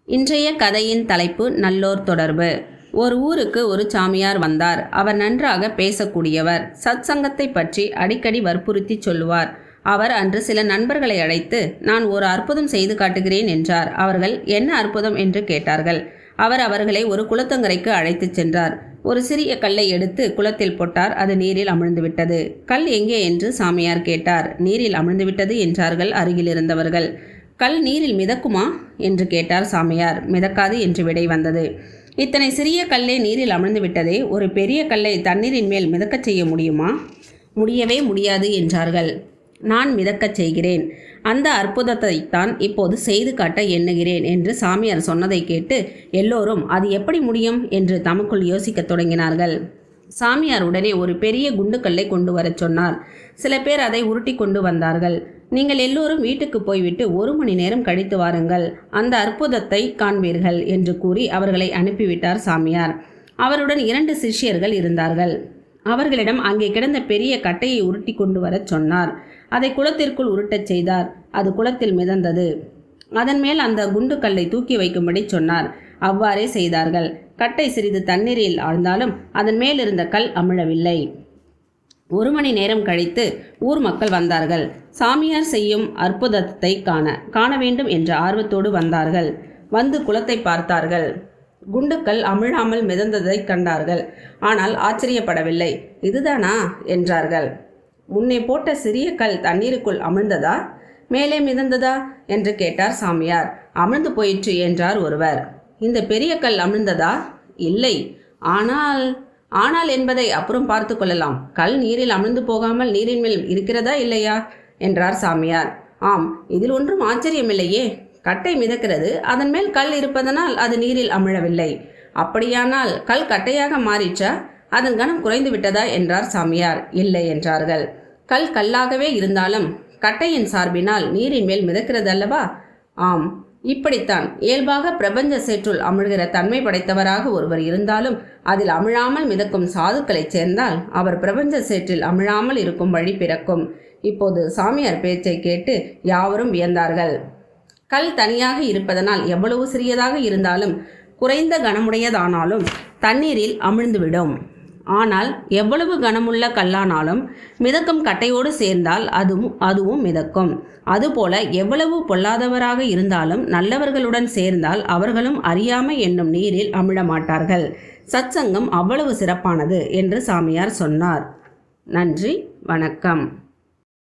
இன்றைய கதையின் தலைப்பு நல்லோர் தொடர்பு. ஒரு ஊருக்கு ஒரு சாமியார் வந்தார். அவர் நன்றாக பேசக்கூடியவர். சத்சங்கத்தை பற்றி அடிக்கடி வற்புறுத்தி சொல்லுவார். அவர் அன்று சில நண்பர்களை அழைத்து, நான் ஒரு அற்புதம் செய்து காட்டுகிறேன் என்றார். அவர்கள் என்ன அற்புதம் என்று கேட்டார்கள். அவர் அவர்களை ஒரு குளத்தங்கரைக்கு அழைத்துச் சென்றார். ஒரு சிறிய கல்லை எடுத்து குளத்தில் போட்டார். அது நீரில் அமிழ்ந்துவிட்டது. கல் எங்கே என்று சாமியார் கேட்டார். நீரில் அமிழ்ந்துவிட்டது என்றார்கள் அருகில் இருந்தவர்கள். கல் நீரில் மிதக்குமா என்று கேட்டார் சாமியார். மிதக்காது என்று விடை வந்தது. இத்தனை சிறிய கல்லே நீரில் அமிழ்ந்து விட்டதே, ஒரு பெரிய கல்லை தண்ணீரின் மேல் மிதக்கச் செய்ய முடியுமா? முடியவே முடியாது என்றார்கள். நான் மிதக்கச் செய்கிறேன். அந்த அற்புதத்தைத்தான் இப்போது செய்து காட்ட எண்ணுகிறேன் என்று சாமியார் சொன்னதை கேட்டு எல்லோரும் அது எப்படி முடியும் என்று தமக்குள் யோசிக்கத் தொடங்கினார்கள். சாமியார் உடனே ஒரு பெரிய குண்டுக்கல்லை கொண்டு வரச் சொன்னார். சில பேர் அதை உருட்டி கொண்டு வந்தார்கள். நீங்கள் எல்லோரும் வீட்டுக்கு போய்விட்டு 1 மணி நேரம் கழித்து வாருங்கள், அந்த அற்புதத்தை காண்பீர்கள் என்று கூறி அவர்களை அனுப்பிவிட்டார் சாமியார். அவருடன் 2 சிஷ்யர்கள் இருந்தார்கள். அவர்களிடம் அங்கே கிடந்த பெரிய கட்டையை உருட்டி கொண்டு வரச் சொன்னார். அதை குளத்திற்குள் உருட்டச் செய்தார். அது குளத்தில் மிதந்தது. அதன் மேல் அந்த குண்டுக்கல்லை தூக்கி வைக்கும்படி சொன்னார். அவ்வாறே செய்தார்கள். கட்டை சிறிது தண்ணீரில் ஆழ்ந்தாலும் அதன் மேல் இருந்த கல் அமிழவில்லை. 1 மணி நேரம் கழித்து ஊர் மக்கள் வந்தார்கள். சாமியார் செய்யும் அற்புதத்தை காண வேண்டும் என்ற ஆர்வத்தோடு வந்தார்கள். வந்து குளத்தை பார்த்தார்கள். குண்டுக்கல் அமிழாமல் மிதந்ததை கண்டார்கள். ஆனால் ஆச்சரியப்படவில்லை. இதுதானா என்றார்கள். முன்னே போட்ட சிறிய கல் தண்ணீருக்குள் அமிழ்ந்ததா, மேலே மிதந்ததா என்று கேட்டார் சாமியார். அமிழ்ந்து போயிற்று என்றார் ஒருவர். இந்த பெரிய கல் அமிழ்ந்ததா? இல்லை. ஆனால் என்பதை அப்புறம் பார்த்து கொள்ளலாம். கல் நீரில் அமிழ்ந்து போகாமல் நீரின் மேல் இருக்கிறதா இல்லையா என்றார் சாமியார். ஆம், இதில் ஒன்றும் ஆச்சரியமில்லையே. கட்டை மிதக்கிறது, அதன் மேல் கல் இருப்பதனால் அது நீரில் அமிழவில்லை. அப்படியானால் கல் கட்டையாக மாறிற்றா? அதன் கனம் குறைந்து விட்டதா என்றார் சாமியார். இல்லை என்றார்கள். கல் கல்லாகவே இருந்தாலும் கட்டையின் சார்பினால் நீரின் மேல் மிதக்கிறது அல்லவா? ஆம், இப்படித்தான் இயல்பாக பிரபஞ்ச சேற்றுள் அமிழ்கிற தன்மை படைத்தவராக ஒருவர் இருந்தாலும் அதில் அமிழாமல் மிதக்கும் சாதுக்களைச் சேர்ந்தால் அவர் பிரபஞ்ச சேற்றில் அமிழாமல் இருக்கும் வழி பிறக்கும். இப்போது சாமியார் பேச்சை கேட்டு யாவரும் வியந்தார்கள். கல் தனியாக இருப்பதனால் எவ்வளவு சிறியதாக இருந்தாலும் குறைந்த கனமுடையதானாலும் தண்ணீரில் அமிழ்ந்துவிடும். ஆனால் எவ்வளவு கனமுள்ள கல்லானாலும் மிதக்கும் கட்டையோடு சேர்ந்தால் அதுவும் மிதக்கும். அதுபோல எவ்வளவு பொல்லாதவராக இருந்தாலும் நல்லவர்களுடன் சேர்ந்தால் அவர்களும் அறியாமை என்னும் நீரில் அமிழமாட்டார்கள். சத்சங்கம் அவ்வளவு சிறப்பானது என்று சாமியார் சொன்னார். நன்றி, வணக்கம்.